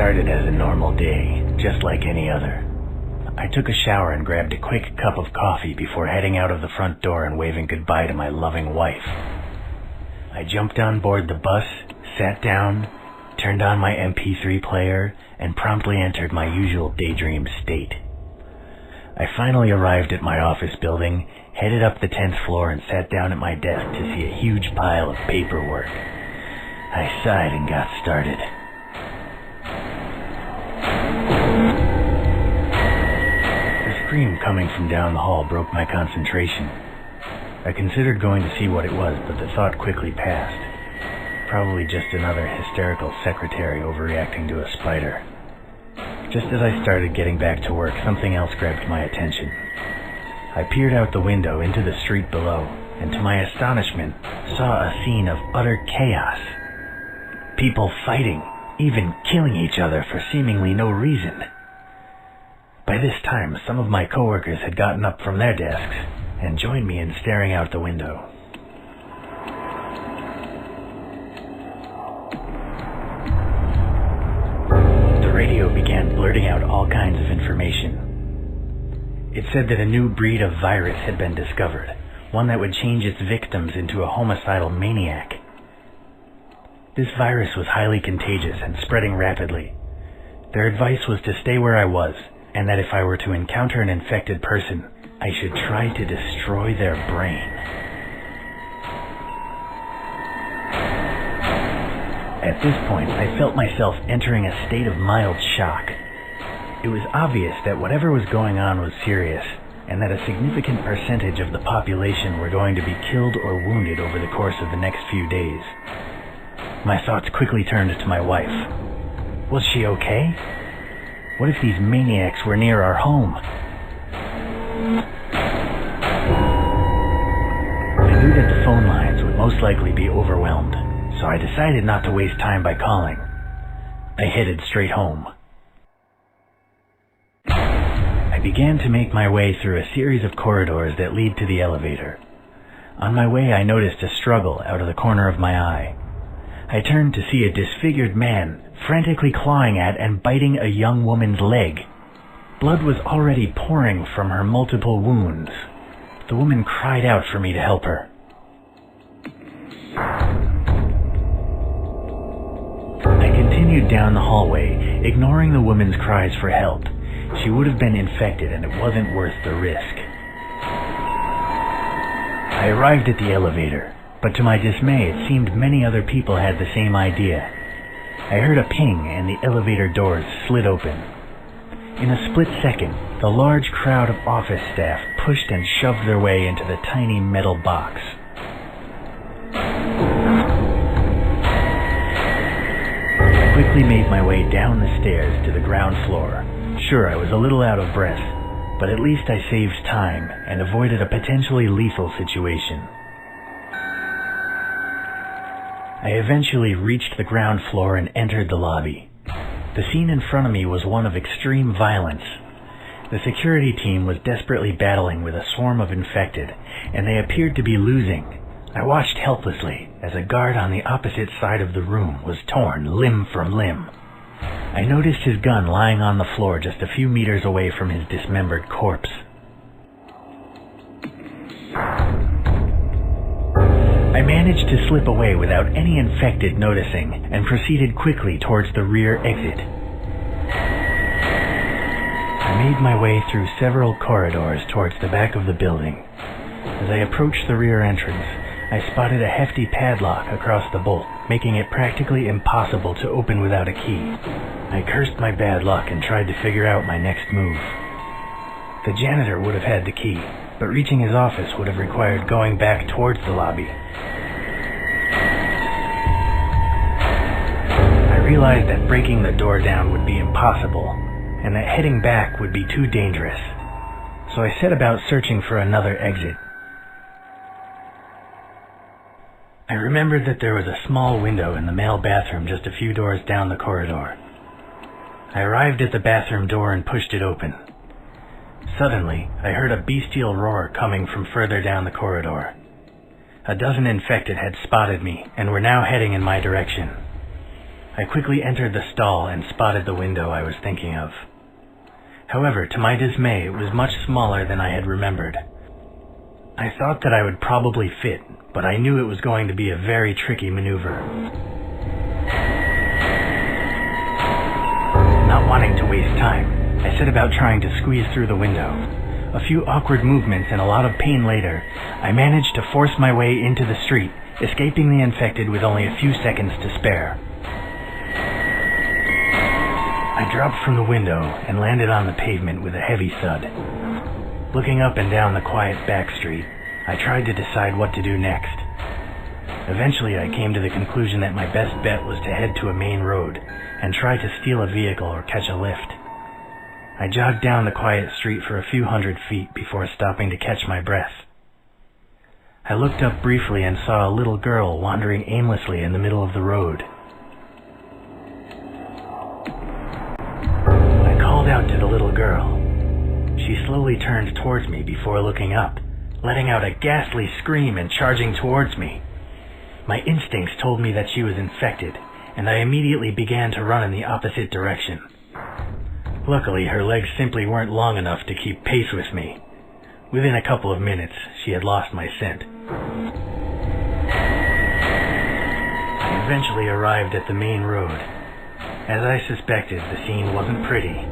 started as a normal day, just like any other. I took a shower and grabbed a quick cup of coffee before heading out of the front door and waving goodbye to my loving wife. I jumped on board the bus, sat down, turned on my MP3 player, and promptly entered my usual daydream state. I finally arrived at my office building, headed up the 10th floor, and sat down at my desk to see a huge pile of paperwork. I sighed and got started. A scream coming from down the hall broke my concentration. I considered going to see what it was, but the thought quickly passed. Probably just another hysterical secretary overreacting to a spider. Just as I started getting back to work, something else grabbed my attention. I peered out the window into the street below, and to my astonishment, saw a scene of utter chaos. People fighting, even killing each other for seemingly no reason. By this time, some of my coworkers had gotten up from their desks and joined me in staring out the window. The radio began blurting out all kinds of information. It said that a new breed of virus had been discovered, one that would change its victims into a homicidal maniac. This virus was highly contagious and spreading rapidly. Their advice was to stay where I was, and that if I were to encounter an infected person, I should try to destroy their brain. At this point, I felt myself entering a state of mild shock. It was obvious that whatever was going on was serious, and that a significant percentage of the population were going to be killed or wounded over the course of the next few days. My thoughts quickly turned to my wife. Was she okay? What if these maniacs were near our home? I knew that the phone lines would most likely be overwhelmed, so I decided not to waste time by calling. I headed straight home. I began to make my way through a series of corridors that lead to the elevator. On my way, I noticed a struggle out of the corner of my eye. I turned to see a disfigured man frantically clawing at and biting a young woman's leg. Blood was already pouring from her multiple wounds. The woman cried out for me to help her. I continued down the hallway, ignoring the woman's cries for help. She would have been infected, and it wasn't worth the risk. I arrived at the elevator, but to my dismay, it seemed many other people had the same idea. I heard a ping, and the elevator doors slid open. In a split second, the large crowd of office staff pushed and shoved their way into the tiny metal box. I quickly made my way down the stairs to the ground floor. Sure, I was a little out of breath, but at least I saved time and avoided a potentially lethal situation. I eventually reached the ground floor and entered the lobby. The scene in front of me was one of extreme violence. The security team was desperately battling with a swarm of infected, and they appeared to be losing. I watched helplessly as a guard on the opposite side of the room was torn limb from limb. I noticed his gun lying on the floor just a few meters away from his dismembered corpse. I managed to slip away without any infected noticing and proceeded quickly towards the rear exit. I made my way through several corridors towards the back of the building. As I approached the rear entrance, I spotted a hefty padlock across the bolt, making it practically impossible to open without a key. I cursed my bad luck and tried to figure out my next move. The janitor would have had the key, but reaching his office would have required going back towards the lobby. I realized that breaking the door down would be impossible, and that heading back would be too dangerous. So I set about searching for another exit. I remembered that there was a small window in the male bathroom just a few doors down the corridor. I arrived at the bathroom door and pushed it open. Suddenly, I heard a bestial roar coming from further down the corridor. A dozen infected had spotted me and were now heading in my direction. I quickly entered the stall and spotted the window I was thinking of. However, to my dismay, it was much smaller than I had remembered. I thought that I would probably fit, but I knew it was going to be a very tricky maneuver. Not wanting to waste time, I set about trying to squeeze through the window. A few awkward movements and a lot of pain later, I managed to force my way into the street, escaping the infected with only a few seconds to spare. I dropped from the window and landed on the pavement with a heavy thud. Looking up and down the quiet back street, I tried to decide what to do next. Eventually, I came to the conclusion that my best bet was to head to a main road and try to steal a vehicle or catch a lift. I jogged down the quiet street for a few hundred feet before stopping to catch my breath. I looked up briefly and saw a little girl wandering aimlessly in the middle of the road. I called out to the little girl. She slowly turned towards me before looking up, letting out a ghastly scream and charging towards me. My instincts told me that she was infected, and I immediately began to run in the opposite direction. Luckily, her legs simply weren't long enough to keep pace with me. Within a couple of minutes, she had lost my scent. I eventually arrived at the main road. As I suspected, the scene wasn't pretty.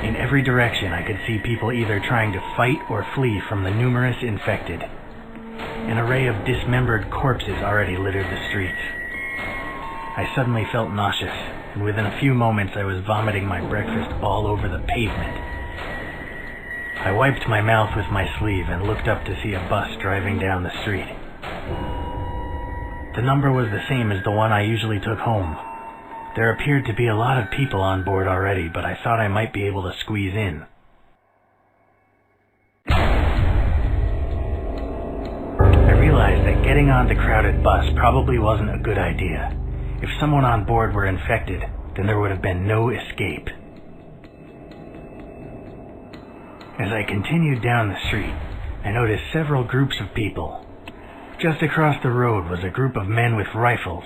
In every direction, I could see people either trying to fight or flee from the numerous infected. An array of dismembered corpses already littered the streets. I suddenly felt nauseous, and within a few moments I was vomiting my breakfast all over the pavement. I wiped my mouth with my sleeve and looked up to see a bus driving down the street. The number was the same as the one I usually took home. There appeared to be a lot of people on board already, but I thought I might be able to squeeze in. I realized that getting on the crowded bus probably wasn't a good idea. If someone on board were infected, then there would have been no escape. As I continued down the street, I noticed several groups of people. Just across the road was a group of men with rifles.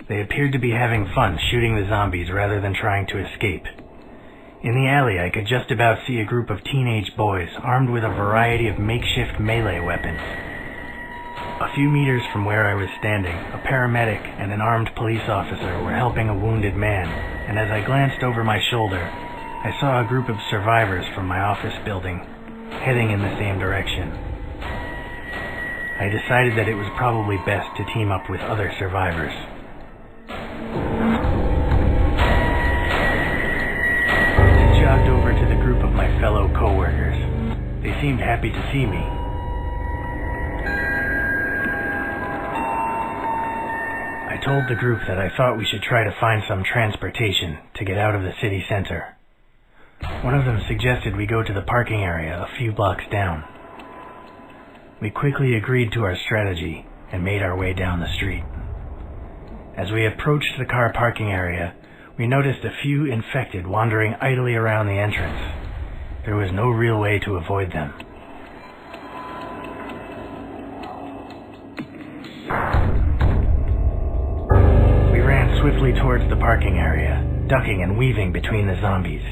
They appeared to be having fun shooting the zombies rather than trying to escape. In the alley, I could just about see a group of teenage boys armed with a variety of makeshift melee weapons. A few meters from where I was standing, a paramedic and an armed police officer were helping a wounded man, and as I glanced over my shoulder, I saw a group of survivors from my office building, heading in the same direction. I decided that it was probably best to team up with other survivors. I jogged over to the group of my fellow co-workers. They seemed happy to see me. I told the group that I thought we should try to find some transportation to get out of the city center. One of them suggested we go to the parking area a few blocks down. We quickly agreed to our strategy and made our way down the street. As we approached the car parking area, we noticed a few infected wandering idly around the entrance. There was no real way to avoid them. We ran swiftly towards the parking area, ducking and weaving between the zombies.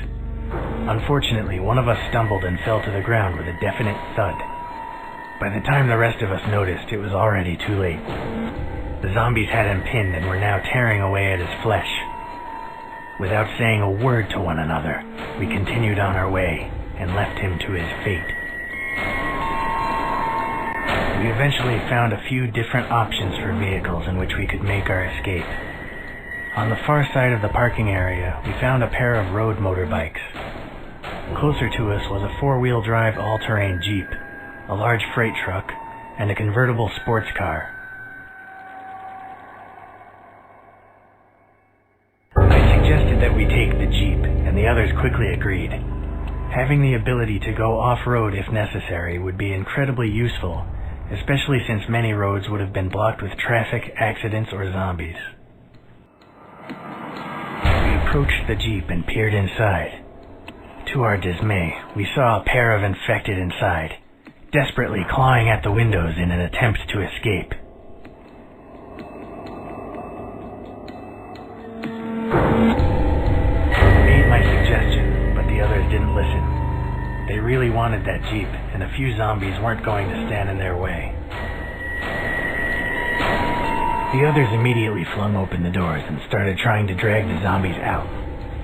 Unfortunately, one of us stumbled and fell to the ground with a definite thud. By the time the rest of us noticed, it was already too late. The zombies had him pinned and were now tearing away at his flesh. Without saying a word to one another, we continued on our way and left him to his fate. We eventually found a few different options for vehicles in which we could make our escape. On the far side of the parking area, we found a pair of road motorbikes. Closer to us was a four-wheel drive all-terrain Jeep, a large freight truck, and a convertible sports car. I suggested that we take the Jeep, and the others quickly agreed. Having the ability to go off-road if necessary would be incredibly useful, especially since many roads would have been blocked with traffic, accidents, or zombies. We approached the Jeep and peered inside. To our dismay, we saw a pair of infected inside, desperately clawing at the windows in an attempt to escape. They really wanted that Jeep, and a few zombies weren't going to stand in their way. The others immediately flung open the doors and started trying to drag the zombies out.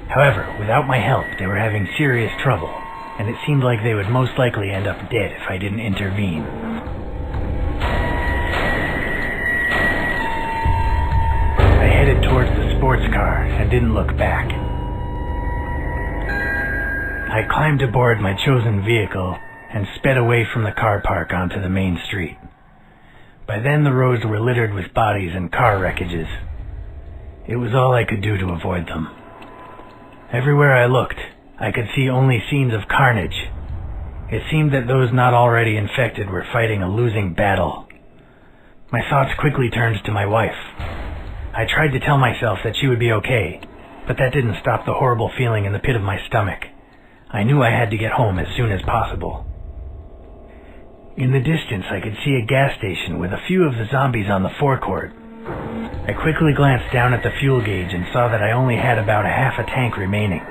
However, without my help, they were having serious trouble, and it seemed like they would most likely end up dead if I didn't intervene. I headed towards the sports car and didn't look back. I climbed aboard my chosen vehicle and sped away from the car park onto the main street. By then the roads were littered with bodies and car wreckages. It was all I could do to avoid them. Everywhere I looked, I could see only scenes of carnage. It seemed that those not already infected were fighting a losing battle. My thoughts quickly turned to my wife. I tried to tell myself that she would be okay, but that didn't stop the horrible feeling in the pit of my stomach. I knew I had to get home as soon as possible. In the distance, I could see a gas station with a few of the zombies on the forecourt. I quickly glanced down at the fuel gauge and saw that I only had about half a tank remaining.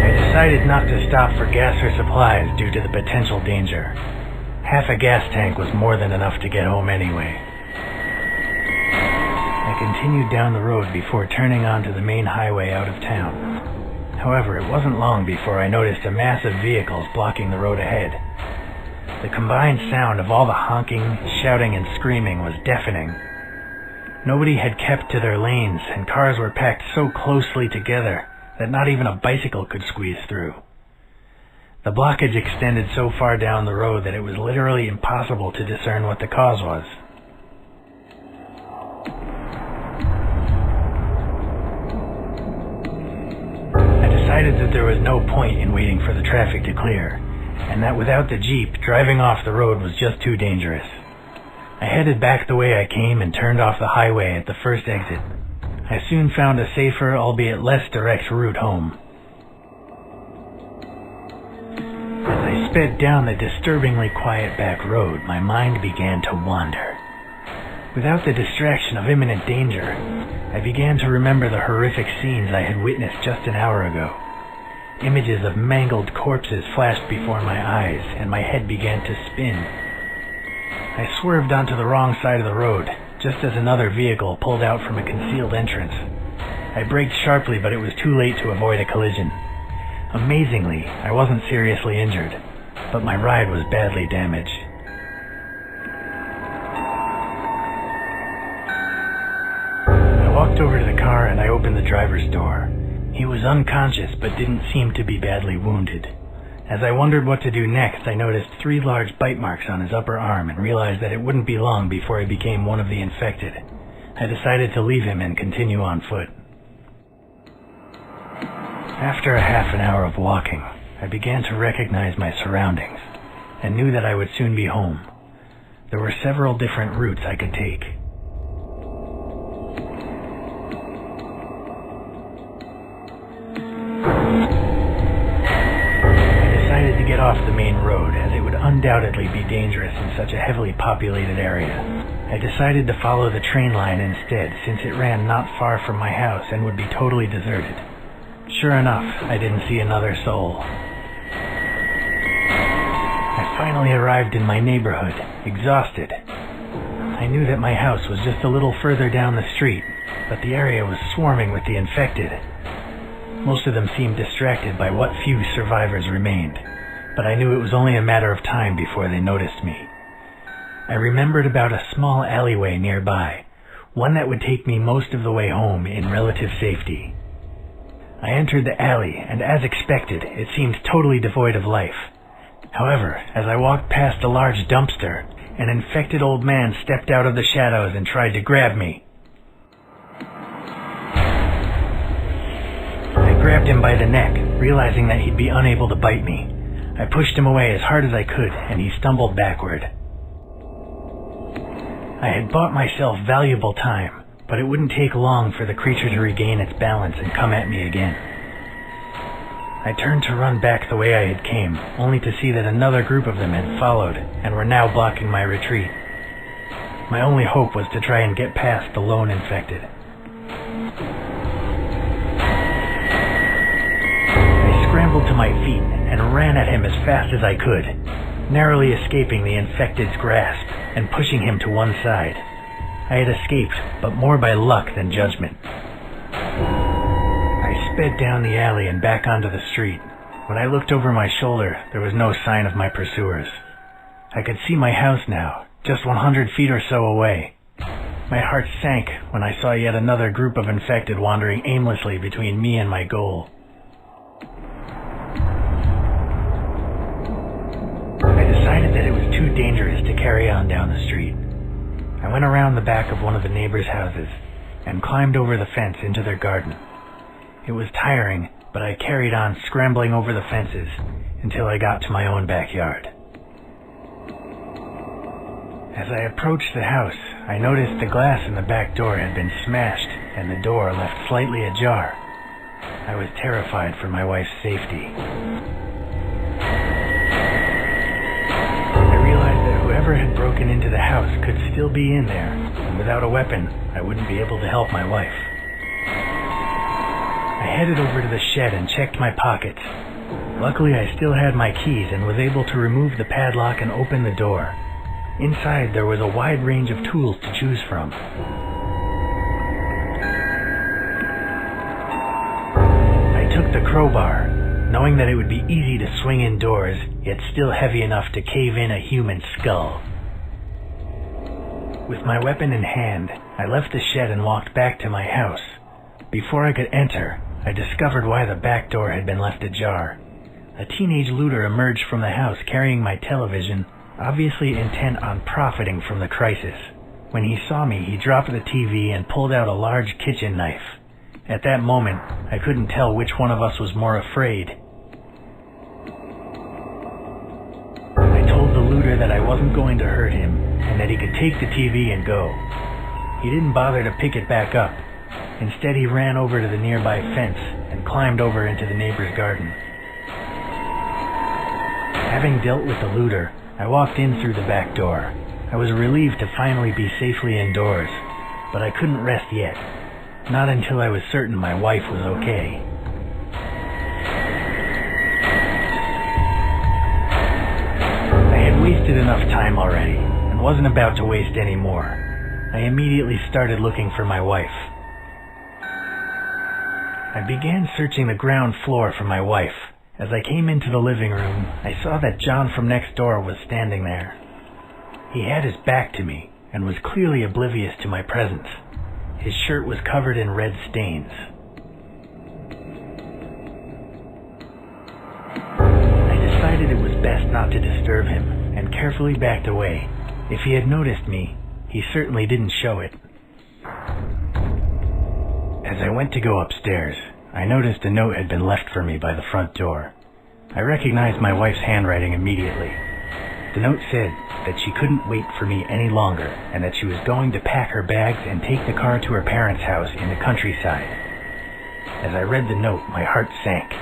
I decided not to stop for gas or supplies due to the potential danger. Half a gas tank was more than enough to get home anyway. I continued down the road before turning onto the main highway out of town. However, it wasn't long before I noticed a mass of vehicles blocking the road ahead. The combined sound of all the honking, shouting, and screaming was deafening. Nobody had kept to their lanes, and cars were packed so closely together that not even a bicycle could squeeze through. The blockage extended so far down the road that it was literally impossible to discern what the cause was. I decided that there was no point in waiting for the traffic to clear, and that without the Jeep, driving off the road was just too dangerous. I headed back the way I came and turned off the highway at the first exit. I soon found a safer, albeit less direct route home. As I sped down the disturbingly quiet back road, my mind began to wander. Without the distraction of imminent danger, I began to remember the horrific scenes I had witnessed just an hour ago. Images of mangled corpses flashed before my eyes, and my head began to spin. I swerved onto the wrong side of the road, just as another vehicle pulled out from a concealed entrance. I braked sharply, but it was too late to avoid a collision. Amazingly, I wasn't seriously injured, but my ride was badly damaged. I walked over to the car and I opened the driver's door. He was unconscious but didn't seem to be badly wounded. As I wondered what to do next, I noticed 3 large bite marks on his upper arm and realized that it wouldn't be long before he became one of the infected. I decided to leave him and continue on foot. After a half an hour of walking, I began to recognize my surroundings and knew that I would soon be home. There were several different routes I could take. To get off the main road, as it would undoubtedly be dangerous in such a heavily populated area. I decided to follow the train line instead, since it ran not far from my house and would be totally deserted. Sure enough, I didn't see another soul. I finally arrived in my neighborhood, exhausted. I knew that my house was just a little further down the street, but the area was swarming with the infected. Most of them seemed distracted by what few survivors remained, but I knew it was only a matter of time before they noticed me. I remembered about a small alleyway nearby, one that would take me most of the way home in relative safety. I entered the alley, and as expected, it seemed totally devoid of life. However, as I walked past a large dumpster, an infected old man stepped out of the shadows and tried to grab me. I grabbed him by the neck, realizing that he'd be unable to bite me. I pushed him away as hard as I could, and he stumbled backward. I had bought myself valuable time, but it wouldn't take long for the creature to regain its balance and come at me again. I turned to run back the way I had came, only to see that another group of them had followed and were now blocking my retreat. My only hope was to try and get past the lone infected. scrambled to my feet and ran at him as fast as I could, narrowly escaping the infected's grasp and pushing him to one side. I had escaped, but more by luck than judgment. I sped down the alley and back onto the street. When I looked over my shoulder, there was no sign of my pursuers. I could see my house now, just 100 feet or so away. My heart sank when I saw yet another group of infected wandering aimlessly between me and my goal. I decided that it was too dangerous to carry on down the street. I went around the back of one of the neighbors' houses and climbed over the fence into their garden. It was tiring, but I carried on scrambling over the fences until I got to my own backyard. As I approached the house, I noticed the glass in the back door had been smashed and the door left slightly ajar. I was terrified for my wife's safety. I realized that whoever had broken into the house could still be in there, and without a weapon, I wouldn't be able to help my wife. I headed over to the shed and checked my pockets. Luckily, I still had my keys and was able to remove the padlock and open the door. Inside, there was a wide range of tools to choose from. I took the crowbar, knowing that it would be easy to swing indoors, yet still heavy enough to cave in a human skull. With my weapon in hand, I left the shed and walked back to my house. Before I could enter, I discovered why the back door had been left ajar. A teenage looter emerged from the house carrying my television, obviously intent on profiting from the crisis. When he saw me, he dropped the TV and pulled out a large kitchen knife. At that moment, I couldn't tell which one of us was more afraid. I told the looter that I wasn't going to hurt him and that he could take the TV and go. He didn't bother to pick it back up. Instead, he ran over to the nearby fence and climbed over into the neighbor's garden. Having dealt with the looter, I walked in through the back door. I was relieved to finally be safely indoors, but I couldn't rest yet. Not until I was certain my wife was okay. I had wasted enough time already, and wasn't about to waste any more. I immediately started looking for my wife. I began searching the ground floor for my wife. As I came into the living room, I saw that John from next door was standing there. He had his back to me, and was clearly oblivious to my presence. His shirt was covered in red stains. I decided it was best not to disturb him, and carefully backed away. If he had noticed me, he certainly didn't show it. As I went to go upstairs, I noticed a note had been left for me by the front door. I recognized my wife's handwriting immediately. The note said that she couldn't wait for me any longer, and that she was going to pack her bags and take the car to her parents' house in the countryside. As I read the note, my heart sank.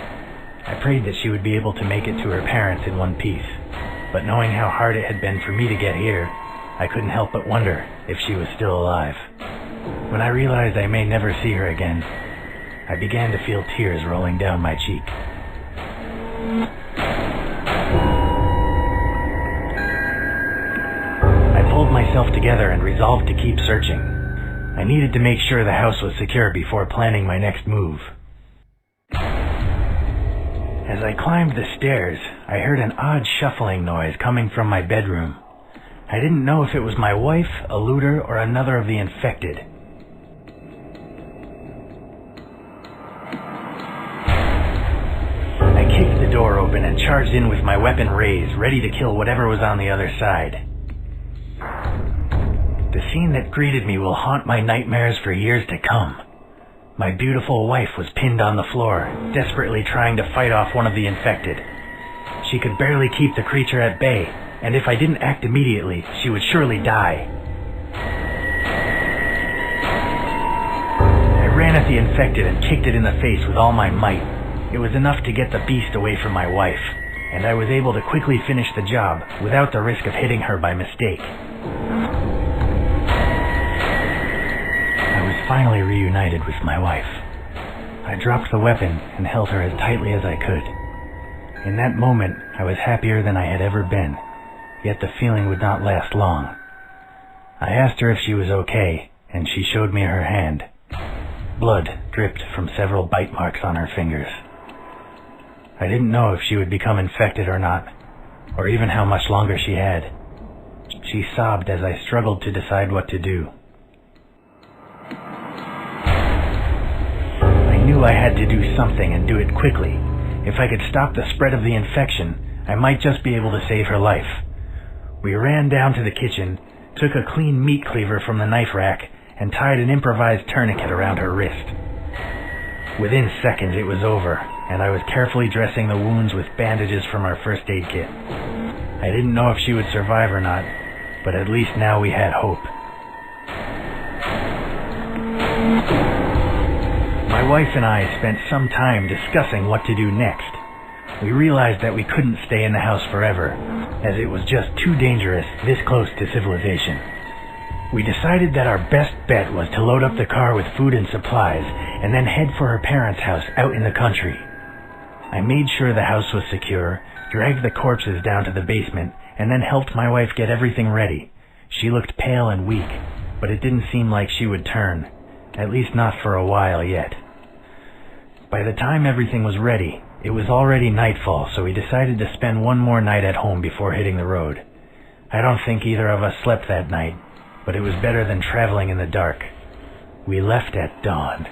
I prayed that she would be able to make it to her parents in one piece, but knowing how hard it had been for me to get here, I couldn't help but wonder if she was still alive. When I realized I may never see her again, I began to feel tears rolling down my cheek. I pulled myself together and resolved to keep searching. I needed to make sure the house was secure before planning my next move. As I climbed the stairs, I heard an odd shuffling noise coming from my bedroom. I didn't know if it was my wife, a looter, or another of the infected. I kicked the door open and charged in with my weapon raised, ready to kill whatever was on the other side. The scene that greeted me will haunt my nightmares for years to come. My beautiful wife was pinned on the floor, desperately trying to fight off one of the infected. She could barely keep the creature at bay, and if I didn't act immediately, she would surely die. I ran at the infected and kicked it in the face with all my might. It was enough to get the beast away from my wife, and I was able to quickly finish the job without the risk of hitting her by mistake. I was finally reunited with my wife. I dropped the weapon and held her as tightly as I could. In that moment, I was happier than I had ever been, yet the feeling would not last long. I asked her if she was okay, and she showed me her hand. Blood dripped from several bite marks on her fingers. I didn't know if she would become infected or not, or even how much longer she had. She sobbed as I struggled to decide what to do. I knew I had to do something and do it quickly. If I could stop the spread of the infection, I might just be able to save her life. We ran down to the kitchen, took a clean meat cleaver from the knife rack, and tied an improvised tourniquet around her wrist. Within seconds it was over, and I was carefully dressing the wounds with bandages from our first aid kit. I didn't know if she would survive or not, but at least now we had hope. My wife and I spent some time discussing what to do next. We realized that we couldn't stay in the house forever, as it was just too dangerous this close to civilization. We decided that our best bet was to load up the car with food and supplies, and then head for her parents' house out in the country. I made sure the house was secure, dragged the corpses down to the basement, and then helped my wife get everything ready. She looked pale and weak, but it didn't seem like she would turn, at least not for a while yet. By the time everything was ready, it was already nightfall, so we decided to spend one more night at home before hitting the road. I don't think either of us slept that night, but it was better than traveling in the dark. We left at dawn.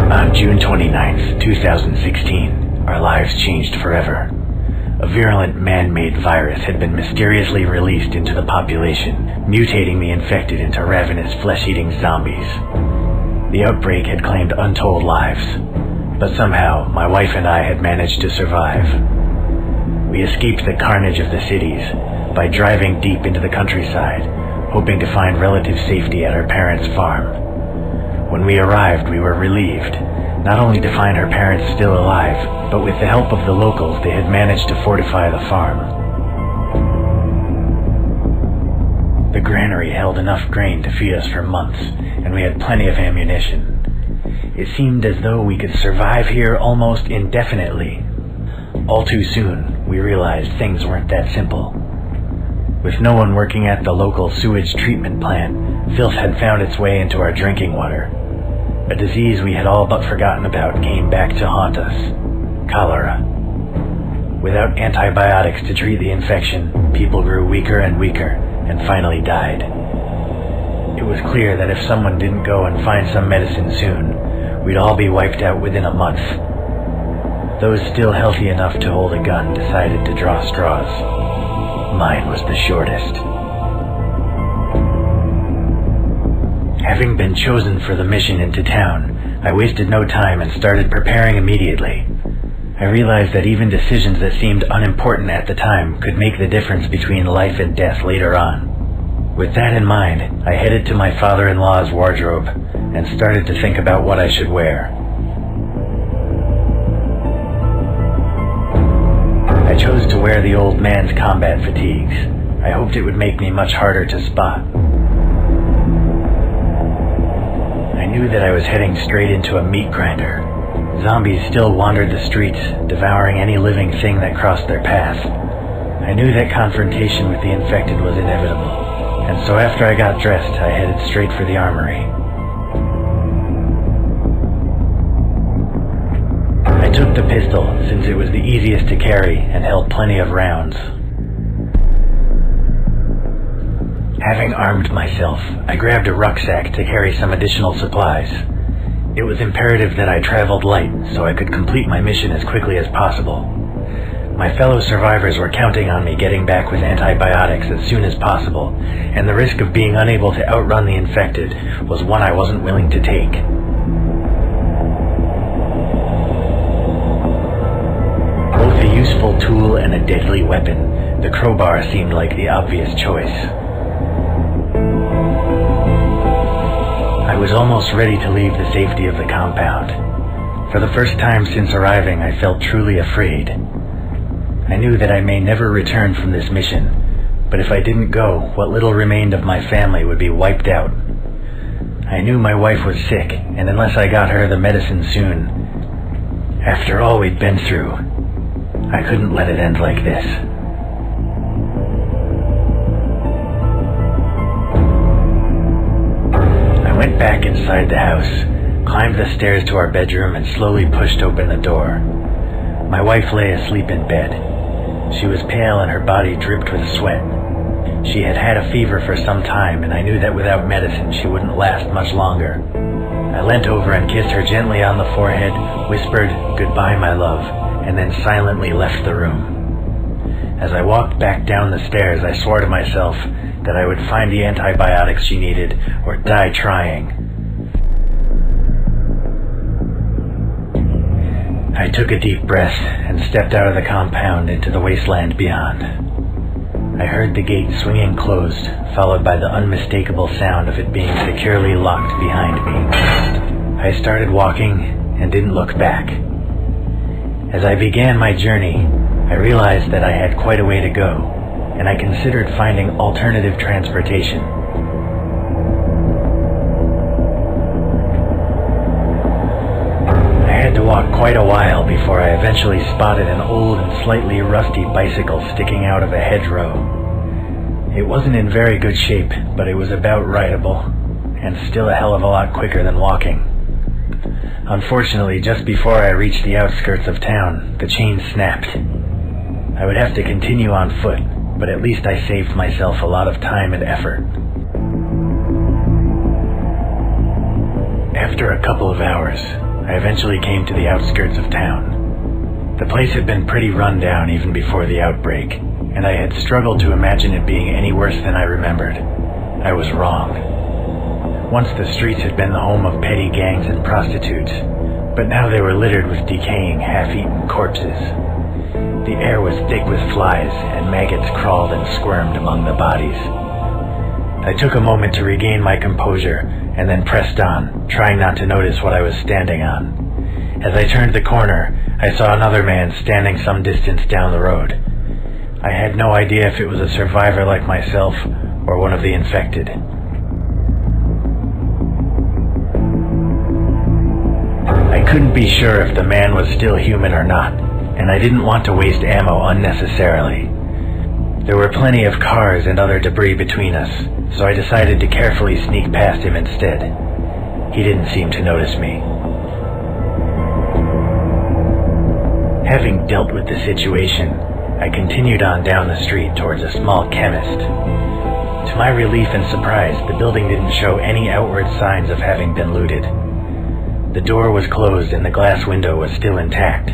On June 29th, 2016, our lives changed forever. A virulent man-made virus had been mysteriously released into the population, mutating the infected into ravenous flesh-eating zombies. The outbreak had claimed untold lives, but somehow my wife and I had managed to survive. We escaped the carnage of the cities by driving deep into the countryside, hoping to find relative safety at our parents' farm. When we arrived, we were relieved, not only to find her parents still alive, but with the help of the locals, they had managed to fortify the farm. The granary held enough grain to feed us for months, and we had plenty of ammunition. It seemed as though we could survive here almost indefinitely. All too soon, we realized things weren't that simple. With no one working at the local sewage treatment plant, filth had found its way into our drinking water. A disease we had all but forgotten about came back to haunt us: cholera. Without antibiotics to treat the infection, people grew weaker and weaker, and finally died. It was clear that if someone didn't go and find some medicine soon, we'd all be wiped out within a month. Those still healthy enough to hold a gun decided to draw straws. Mine was the shortest. Having been chosen for the mission into town, I wasted no time and started preparing immediately. I realized that even decisions that seemed unimportant at the time could make the difference between life and death later on. With that in mind, I headed to my father-in-law's wardrobe and started to think about what I should wear. I chose to wear the old man's combat fatigues. I hoped it would make me much harder to spot. I knew that I was heading straight into a meat grinder. Zombies still wandered the streets, devouring any living thing that crossed their path. I knew that confrontation with the infected was inevitable, and so after I got dressed, I headed straight for the armory. I took the pistol, since it was the easiest to carry and held plenty of rounds. Having armed myself, I grabbed a rucksack to carry some additional supplies. It was imperative that I traveled light so I could complete my mission as quickly as possible. My fellow survivors were counting on me getting back with antibiotics as soon as possible, and the risk of being unable to outrun the infected was one I wasn't willing to take. Both a useful tool and a deadly weapon, The crowbar seemed like the obvious choice. I was almost ready to leave the safety of the compound. For the first time since arriving, I felt truly afraid. I knew that I may never return from this mission, but if I didn't go, what little remained of my family would be wiped out. I knew my wife was sick, and unless I got her the medicine soon, after all we'd been through, I couldn't let it end like this. I went back inside the house, climbed the stairs to our bedroom, and slowly pushed open the door. My wife lay asleep in bed. She was pale and her body dripped with sweat. She had had a fever for some time, and I knew that without medicine she wouldn't last much longer. I leant over and kissed her gently on the forehead, whispered, "Goodbye, my love," and then silently left the room. As I walked back down the stairs, I swore to myself that I would find the antibiotics she needed or die trying. I took a deep breath and stepped out of the compound into the wasteland beyond. I heard the gate swinging closed, followed by the unmistakable sound of it being securely locked behind me. I started walking and didn't look back. As I began my journey, I realized that I had quite a way to go, and I considered finding alternative transportation. I had to walk quite a while before I eventually spotted an old and slightly rusty bicycle sticking out of a hedgerow. It wasn't in very good shape, but it was about rideable, and still a hell of a lot quicker than walking. Unfortunately, just before I reached the outskirts of town, the chain snapped. I would have to continue on foot, but at least I saved myself a lot of time and effort. After a couple of hours, I eventually came to the outskirts of town. The place had been pretty run down even before the outbreak, and I had struggled to imagine it being any worse than I remembered. I was wrong. Once the streets had been the home of petty gangs and prostitutes, but now they were littered with decaying, half-eaten corpses. The air was thick with flies, and maggots crawled and squirmed among the bodies. I took a moment to regain my composure, and then pressed on, trying not to notice what I was standing on. As I turned the corner, I saw another man standing some distance down the road. I had no idea if it was a survivor like myself, or one of the infected. I couldn't be sure if the man was still human or not, and I didn't want to waste ammo unnecessarily. There were plenty of cars and other debris between us, so I decided to carefully sneak past him instead. He didn't seem to notice me. Having dealt with the situation, I continued on down the street towards a small chemist. To my relief and surprise, the building didn't show any outward signs of having been looted. The door was closed and the glass window was still intact.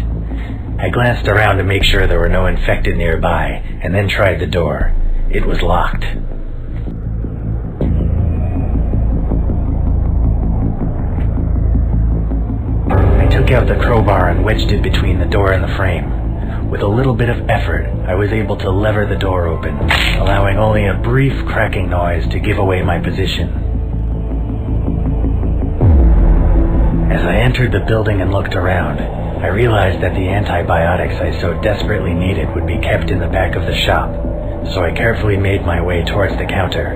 I glanced around to make sure there were no infected nearby, and then tried the door. It was locked. I took out the crowbar and wedged it between the door and the frame. With a little bit of effort, I was able to lever the door open, allowing only a brief cracking noise to give away my position. As I entered the building and looked around, I realized that the antibiotics I so desperately needed would be kept in the back of the shop, so I carefully made my way towards the counter.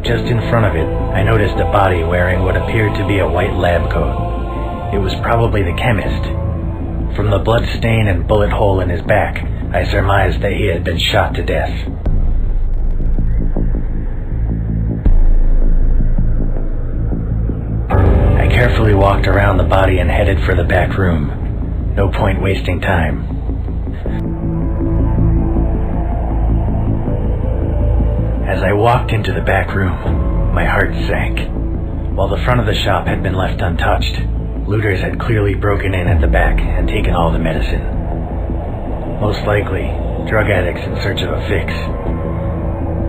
Just in front of it, I noticed a body wearing what appeared to be a white lab coat. It was probably the chemist. From the blood stain and bullet hole in his back, I surmised that he had been shot to death. I carefully walked around the body and headed for the back room. No point wasting time. As I walked into the back room, my heart sank. While the front of the shop had been left untouched, looters had clearly broken in at the back and taken all the medicine. Most likely, drug addicts in search of a fix.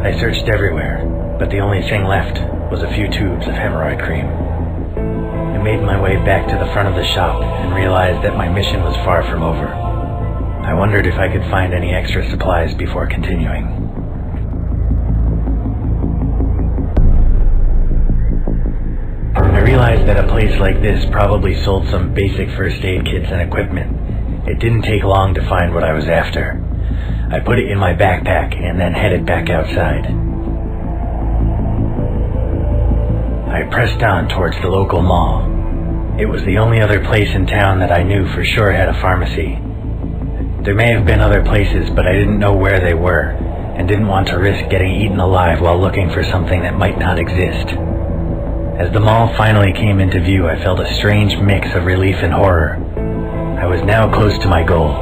I searched everywhere, but the only thing left was a few tubes of hemorrhoid cream. I made my way back to the front of the shop and realized that my mission was far from over. I wondered if I could find any extra supplies before continuing. I realized that a place like this probably sold some basic first aid kits and equipment. It didn't take long to find what I was after. I put it in my backpack and then headed back outside. I pressed on towards the local mall. It was the only other place in town that I knew for sure had a pharmacy. There may have been other places, but I didn't know where they were, and didn't want to risk getting eaten alive while looking for something that might not exist. As the mall finally came into view, I felt a strange mix of relief and horror. I was now close to my goal,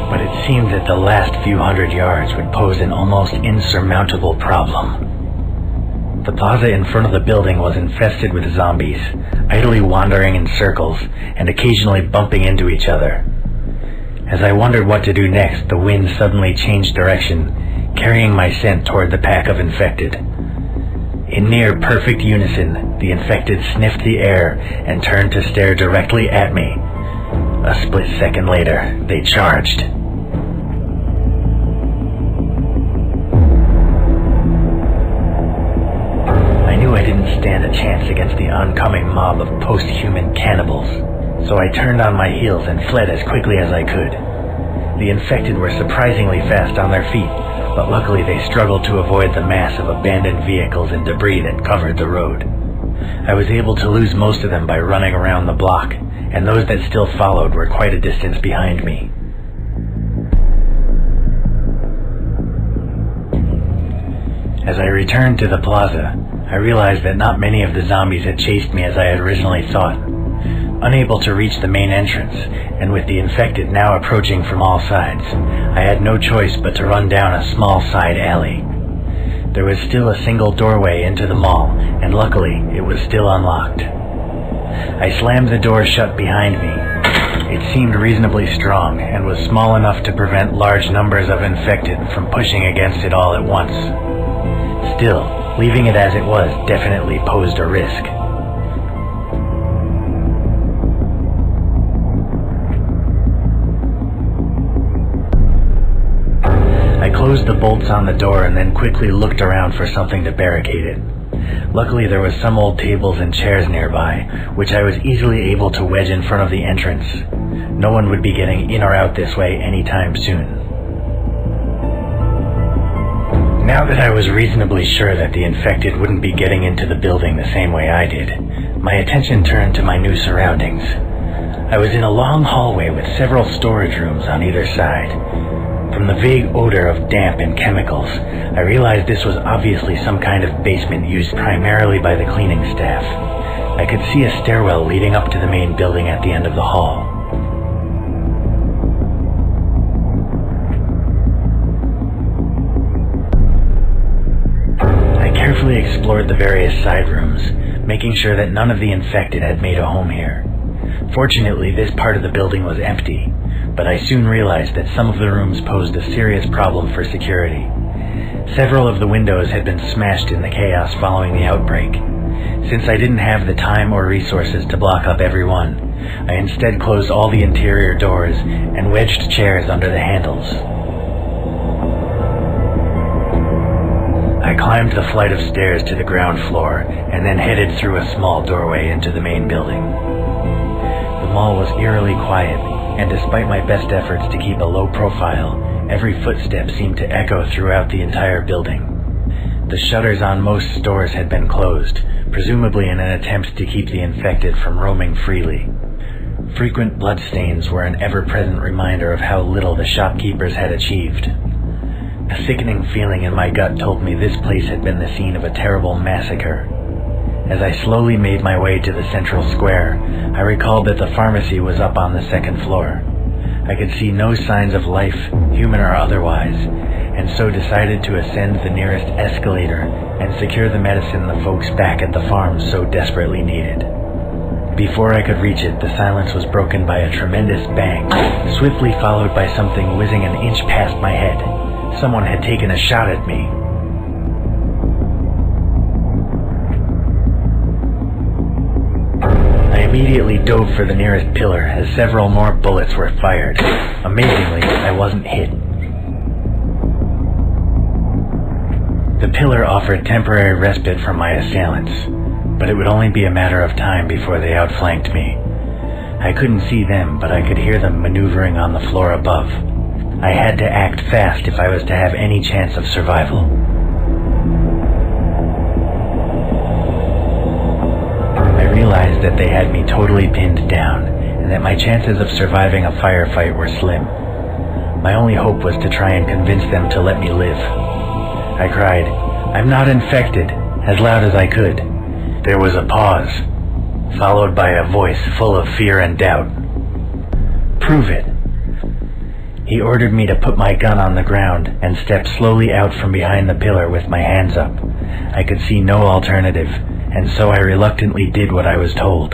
but it seemed that the last few hundred yards would pose an almost insurmountable problem. The plaza in front of the building was infested with zombies, idly wandering in circles and occasionally bumping into each other. As I wondered what to do next, the wind suddenly changed direction, carrying my scent toward the pack of infected. In near perfect unison, the infected sniffed the air and turned to stare directly at me. A split second later, they charged. I knew I didn't stand a chance against the oncoming mob of post-human cannibals, so I turned on my heels and fled as quickly as I could. The infected were surprisingly fast on their feet, but luckily they struggled to avoid the mass of abandoned vehicles and debris that covered the road. I was able to lose most of them by running around the block, and those that still followed were quite a distance behind me. As I returned to the plaza, I realized that not many of the zombies had chased me as I had originally thought. Unable to reach the main entrance, and with the infected now approaching from all sides, I had no choice but to run down a small side alley. There was still a single doorway into the mall, and luckily it was still unlocked. I slammed the door shut behind me. It seemed reasonably strong, and was small enough to prevent large numbers of infected from pushing against it all at once. Still, leaving it as it was definitely posed a risk. I closed the bolts on the door and then quickly looked around for something to barricade it. Luckily there was some old tables and chairs nearby, which I was easily able to wedge in front of the entrance. No one would be getting in or out this way anytime soon. Now that I was reasonably sure that the infected wouldn't be getting into the building the same way I did, my attention turned to my new surroundings. I was in a long hallway with several storage rooms on either side. From the vague odor of damp and chemicals, I realized this was obviously some kind of basement used primarily by the cleaning staff. I could see a stairwell leading up to the main building at the end of the hall. I carefully explored the various side rooms, making sure that none of the infected had made a home here. Fortunately, this part of the building was empty, but I soon realized that some of the rooms posed a serious problem for security. Several of the windows had been smashed in the chaos following the outbreak. Since I didn't have the time or resources to block up every one, I instead closed all the interior doors and wedged chairs under the handles. I climbed the flight of stairs to the ground floor and then headed through a small doorway into the main building. The mall was eerily quiet, and despite my best efforts to keep a low profile, every footstep seemed to echo throughout the entire building. The shutters on most stores had been closed, presumably in an attempt to keep the infected from roaming freely. Frequent bloodstains were an ever-present reminder of how little the shopkeepers had achieved. A sickening feeling in my gut told me this place had been the scene of a terrible massacre. As I slowly made my way to the central square, I recalled that the pharmacy was up on the second floor. I could see no signs of life, human or otherwise, and so decided to ascend the nearest escalator and secure the medicine the folks back at the farm so desperately needed. Before I could reach it, the silence was broken by a tremendous bang, swiftly followed by something whizzing an inch past my head. Someone had taken a shot at me. I immediately dove for the nearest pillar as several more bullets were fired. Amazingly, I wasn't hit. The pillar offered temporary respite from my assailants, but it would only be a matter of time before they outflanked me. I couldn't see them, but I could hear them maneuvering on the floor above. I had to act fast if I was to have any chance of survival. I realized that they had me totally pinned down, and that my chances of surviving a firefight were slim. My only hope was to try and convince them to let me live. I cried, "I'm not infected," as loud as I could. There was a pause, followed by a voice full of fear and doubt. "Prove it." He ordered me to put my gun on the ground and step slowly out from behind the pillar with my hands up. I could see no alternative, and so I reluctantly did what I was told.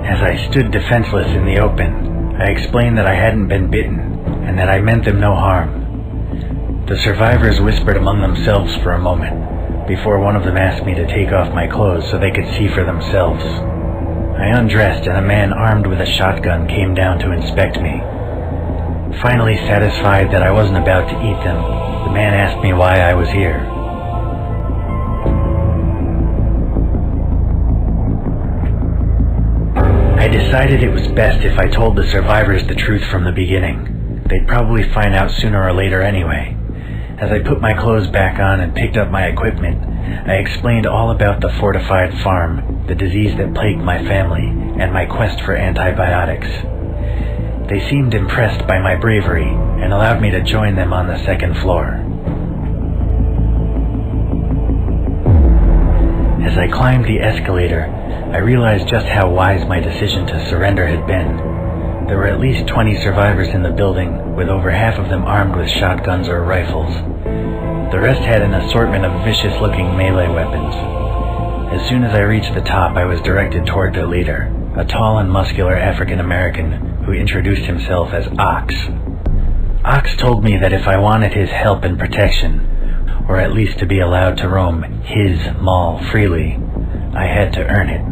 As I stood defenseless in the open, I explained that I hadn't been bitten, and that I meant them no harm. The survivors whispered among themselves for a moment, before one of them asked me to take off my clothes so they could see for themselves. I undressed, and a man armed with a shotgun came down to inspect me. Finally satisfied that I wasn't about to eat them, the man asked me why I was here. I decided it was best if I told the survivors the truth from the beginning. They'd probably find out sooner or later anyway. As I put my clothes back on and picked up my equipment, I explained all about the fortified farm, the disease that plagued my family, and my quest for antibiotics. They seemed impressed by my bravery and allowed me to join them on the second floor. As I climbed the escalator, I realized just how wise my decision to surrender had been. There were at least 20 survivors in the building, with over half of them armed with shotguns or rifles. The rest had an assortment of vicious-looking melee weapons. As soon as I reached the top, I was directed toward their leader, a tall and muscular African-American who introduced himself as Ox. Ox told me that if I wanted his help and protection, or at least to be allowed to roam his mall freely, I had to earn it.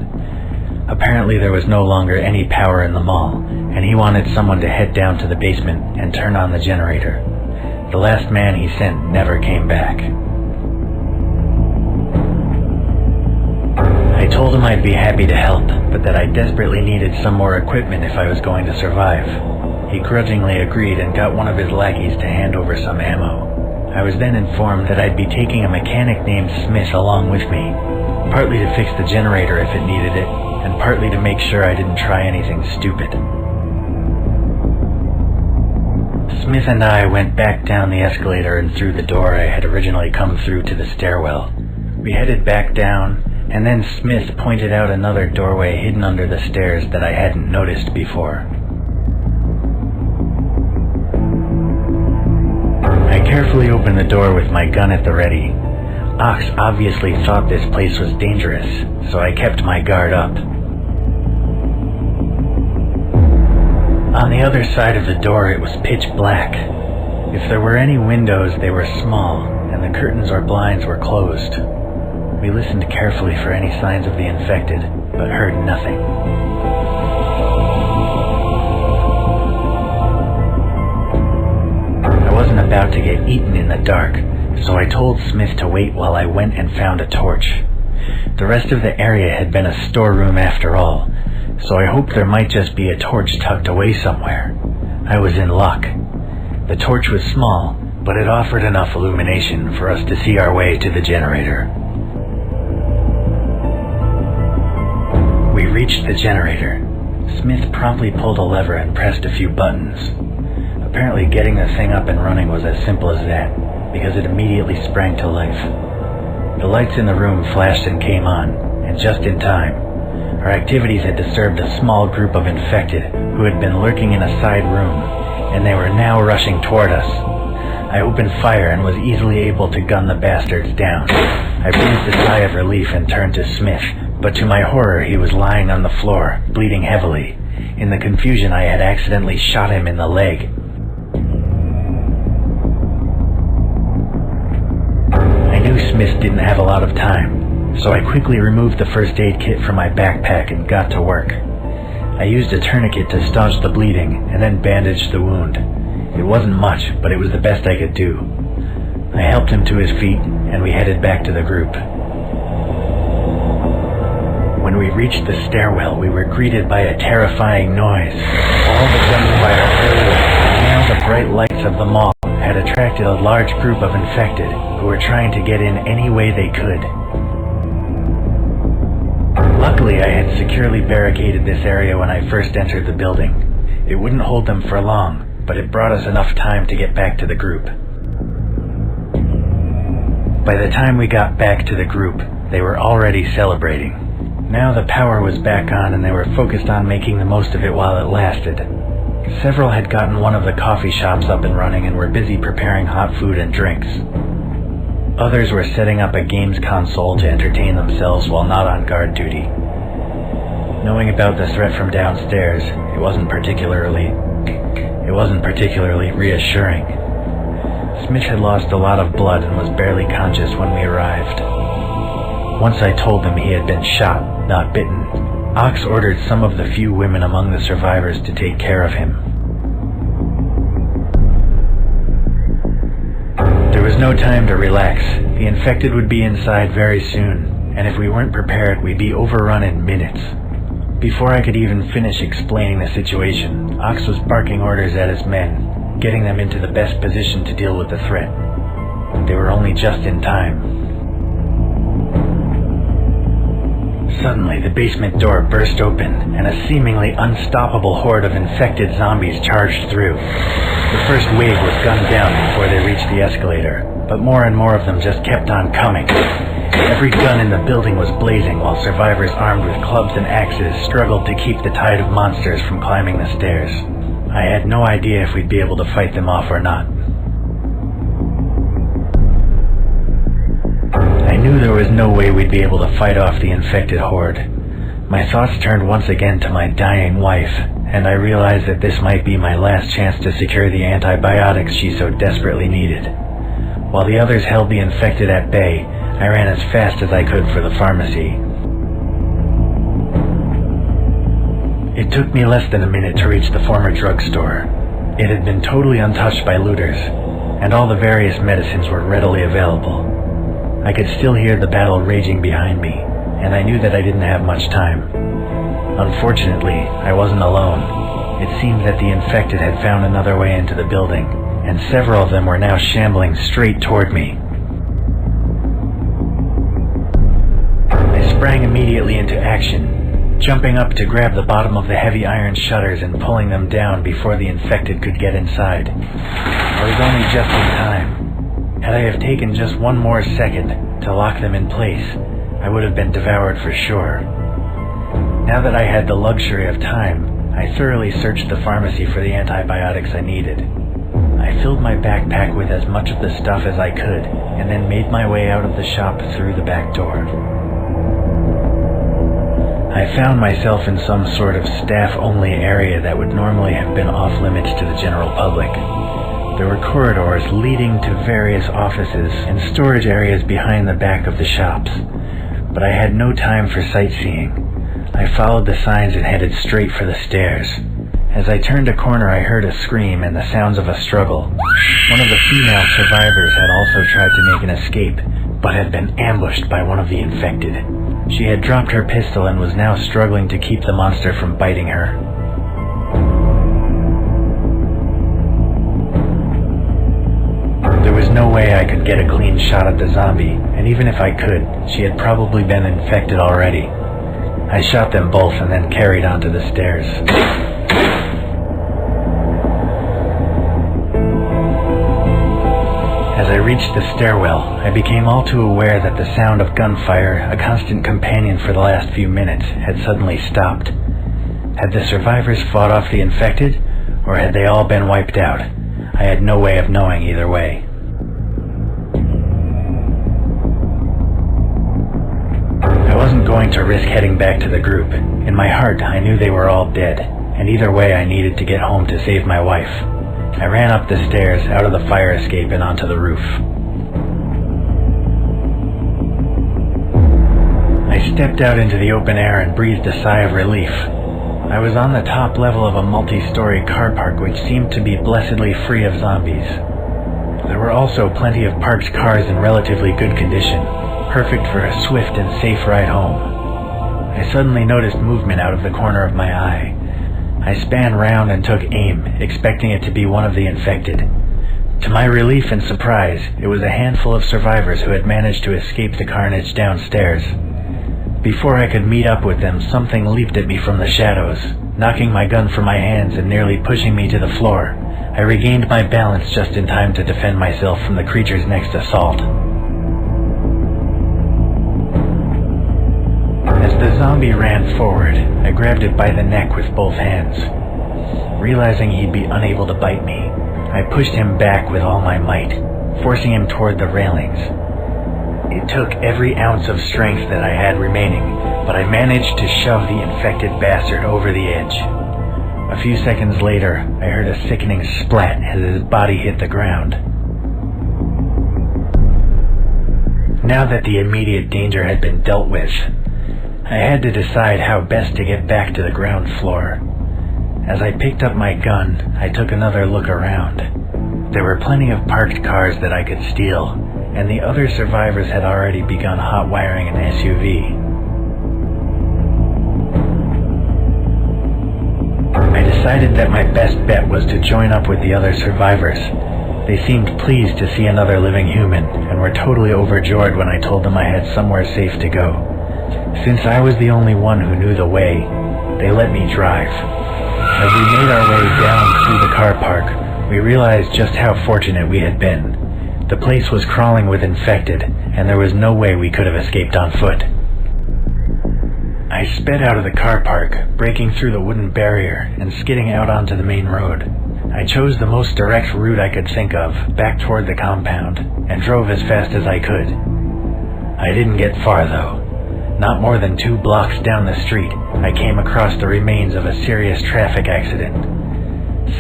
Apparently there was no longer any power in the mall, and he wanted someone to head down to the basement and turn on the generator. The last man he sent never came back. I told him I'd be happy to help, but that I desperately needed some more equipment if I was going to survive. He grudgingly agreed and got one of his lackeys to hand over some ammo. I was then informed that I'd be taking a mechanic named Smith along with me, partly to fix the generator if it needed it, and partly to make sure I didn't try anything stupid. Smith and I went back down the escalator and through the door I had originally come through to the stairwell. We headed back down, and then Smith pointed out another doorway hidden under the stairs that I hadn't noticed before. I carefully opened the door with my gun at the ready. Ox obviously thought this place was dangerous, so I kept my guard up. On the other side of the door it was pitch black. If there were any windows, they were small, and the curtains or blinds were closed. We listened carefully for any signs of the infected, but heard nothing. I wasn't about to get eaten in the dark, so I told Smith to wait while I went and found a torch. The rest of the area had been a storeroom after all, so I hoped there might just be a torch tucked away somewhere. I was in luck. The torch was small, but it offered enough illumination for us to see our way to the generator. We reached the generator. Smith promptly pulled a lever and pressed a few buttons. Apparently getting the thing up and running was as simple as that, because it immediately sprang to life. The lights in the room flashed and came on, and just in time. Our activities had disturbed a small group of infected who had been lurking in a side room, and they were now rushing toward us. I opened fire and was easily able to gun the bastards down. I breathed a sigh of relief and turned to Smith, but to my horror he was lying on the floor, bleeding heavily. In the confusion I had accidentally shot him in the leg. I knew Smith didn't have a lot of time, so I quickly removed the first aid kit from my backpack and got to work. I used a tourniquet to staunch the bleeding and then bandaged the wound. It wasn't much, but it was the best I could do. I helped him to his feet, and we headed back to the group. When we reached the stairwell, we were greeted by a terrifying noise. All the gunfire earlier, and now the bright lights of the mall had attracted a large group of infected who were trying to get in any way they could. Luckily, I had securely barricaded this area when I first entered the building. It wouldn't hold them for long, but it brought us enough time to get back to the group. By the time we got back to the group, they were already celebrating. Now the power was back on and they were focused on making the most of it while it lasted. Several had gotten one of the coffee shops up and running and were busy preparing hot food and drinks. Others were setting up a games console to entertain themselves while not on guard duty. Knowing about the threat from downstairs, it wasn't particularly reassuring. Smith had lost a lot of blood and was barely conscious when we arrived. Once I told him he had been shot, not bitten, Ox ordered some of the few women among the survivors to take care of him. There was no time to relax. The infected would be inside very soon, and if we weren't prepared, we'd be overrun in minutes. Before I could even finish explaining the situation, Ox was barking orders at his men, getting them into the best position to deal with the threat. They were only just in time. Suddenly, the basement door burst open, and a seemingly unstoppable horde of infected zombies charged through. The first wave was gunned down before they reached the escalator, but more and more of them just kept on coming. Every gun in the building was blazing while survivors armed with clubs and axes struggled to keep the tide of monsters from climbing the stairs. I had no idea if we'd be able to fight them off or not. I knew there was no way we'd be able to fight off the infected horde. My thoughts turned once again to my dying wife, and I realized that this might be my last chance to secure the antibiotics she so desperately needed. While the others held the infected at bay, I ran as fast as I could for the pharmacy. It took me less than a minute to reach the former drugstore. It had been totally untouched by looters, and all the various medicines were readily available. I could still hear the battle raging behind me, and I knew that I didn't have much time. Unfortunately, I wasn't alone. It seemed that the infected had found another way into the building, and several of them were now shambling straight toward me. I sprang immediately into action, jumping up to grab the bottom of the heavy iron shutters and pulling them down before the infected could get inside. I was only just in time. Had I have taken just one more second to lock them in place, I would have been devoured for sure. Now that I had the luxury of time, I thoroughly searched the pharmacy for the antibiotics I needed. I filled my backpack with as much of the stuff as I could, and then made my way out of the shop through the back door. I found myself in some sort of staff-only area that would normally have been off-limits to the general public. There were corridors leading to various offices and storage areas behind the back of the shops, but I had no time for sightseeing. I followed the signs and headed straight for the stairs. As I turned a corner, I heard a scream and the sounds of a struggle. One of the female survivors had also tried to make an escape, but had been ambushed by one of the infected. She had dropped her pistol and was now struggling to keep the monster from biting her. There was no way I could get a clean shot at the zombie, and even if I could, she had probably been infected already. I shot them both and then carried onto the stairs. As I reached the stairwell, I became all too aware that the sound of gunfire, a constant companion for the last few minutes, had suddenly stopped. Had the survivors fought off the infected, or had they all been wiped out? I had no way of knowing either way. I wasn't going to risk heading back to the group. In my heart, I knew they were all dead, and either way I needed to get home to save my wife. I ran up the stairs, out of the fire escape, and onto the roof. stepped out into the open air and breathed a sigh of relief. I was on the top level of a multi-story car park which seemed to be blessedly free of zombies. There were also plenty of parked cars in relatively good condition, perfect for a swift and safe ride home. I suddenly noticed movement out of the corner of my eye. I span round and took aim, expecting it to be one of the infected. To my relief and surprise, it was a handful of survivors who had managed to escape the carnage downstairs. Before I could meet up with them, something leaped at me from the shadows, knocking my gun from my hands and nearly pushing me to the floor. I regained my balance just in time to defend myself from the creature's next assault. As the zombie ran forward, I grabbed it by the neck with both hands. Realizing he'd be unable to bite me, I pushed him back with all my might, forcing him toward the railings. It took every ounce of strength that I had remaining, but I managed to shove the infected bastard over the edge. A few seconds later, I heard a sickening splat as his body hit the ground. Now that the immediate danger had been dealt with, I had to decide how best to get back to the ground floor. As I picked up my gun, I took another look around. There were plenty of parked cars that I could steal, and the other survivors had already begun hot wiring an SUV. I decided that my best bet was to join up with the other survivors. They seemed pleased to see another living human, and were totally overjoyed when I told them I had somewhere safe to go. Since I was the only one who knew the way, they let me drive. As we made our way down through the car park, we realized just how fortunate we had been. The place was crawling with infected, and there was no way we could have escaped on foot. I sped out of the car park, breaking through the wooden barrier and skidding out onto the main road. I chose the most direct route I could think of, back toward the compound, and drove as fast as I could. I didn't get far, though. Not more than 2 blocks down the street, I came across the remains of a serious traffic accident.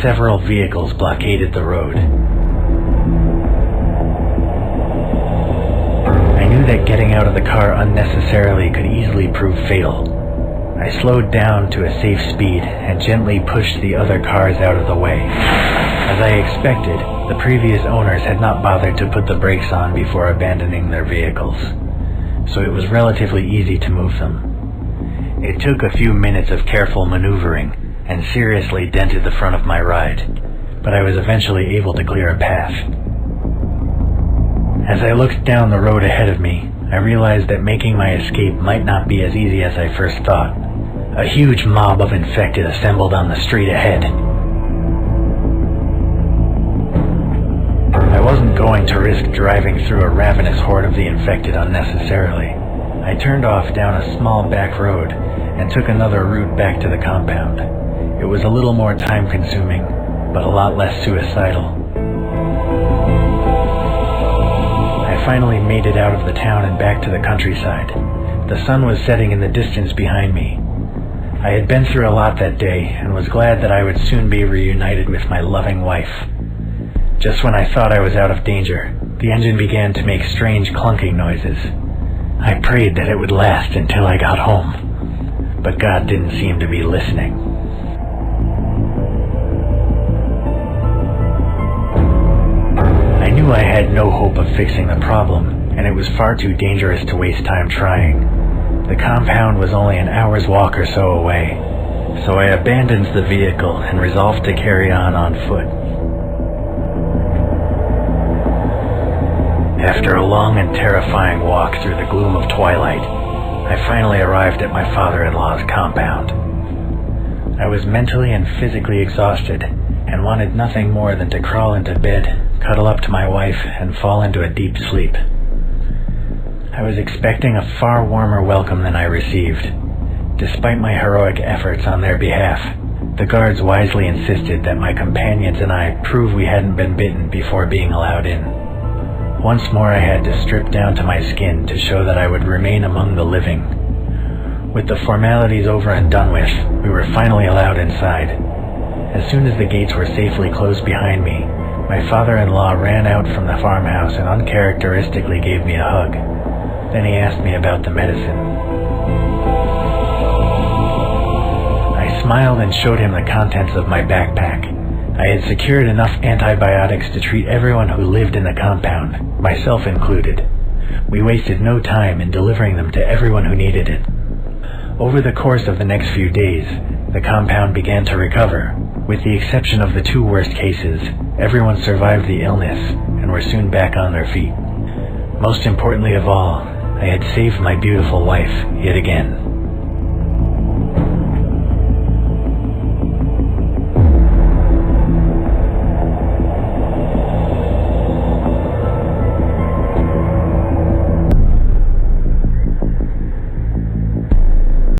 Several vehicles blockaded the road. I knew that getting out of the car unnecessarily could easily prove fatal. I slowed down to a safe speed and gently pushed the other cars out of the way. As I expected, the previous owners had not bothered to put the brakes on before abandoning their vehicles, so it was relatively easy to move them. It took a few minutes of careful maneuvering and seriously dented the front of my ride, but I was eventually able to clear a path. As I looked down the road ahead of me, I realized that making my escape might not be as easy as I first thought. A huge mob of infected assembled on the street ahead. I wasn't going to risk driving through a ravenous horde of the infected unnecessarily. I turned off down a small back road and took another route back to the compound. It was a little more time-consuming, but a lot less suicidal. I finally made it out of the town and back to the countryside. The sun was setting in the distance behind me. I had been through a lot that day and was glad that I would soon be reunited with my loving wife. Just when I thought I was out of danger, the engine began to make strange clunking noises. I prayed that it would last until I got home, but God didn't seem to be listening. I knew I had no hope of fixing the problem, and it was far too dangerous to waste time trying. The compound was only an hour's walk or so away, so I abandoned the vehicle and resolved to carry on foot. After a long and terrifying walk through the gloom of twilight, I finally arrived at my father-in-law's compound. I was mentally and physically exhausted and wanted nothing more than to crawl into bed, cuddle up to my wife, and fall into a deep sleep. I was expecting a far warmer welcome than I received. Despite my heroic efforts on their behalf, the guards wisely insisted that my companions and I prove we hadn't been bitten before being allowed in. Once more I had to strip down to my skin to show that I would remain among the living. With the formalities over and done with, we were finally allowed inside. As soon as the gates were safely closed behind me, my father-in-law ran out from the farmhouse and uncharacteristically gave me a hug. Then he asked me about the medicine. smiled and showed him the contents of my backpack. I had secured enough antibiotics to treat everyone who lived in the compound, myself included. We wasted no time in delivering them to everyone who needed it. Over the course of the next few days, the compound began to recover. With the exception of the 2 worst cases, everyone survived the illness and were soon back on their feet. Most importantly of all, I had saved my beautiful wife yet again.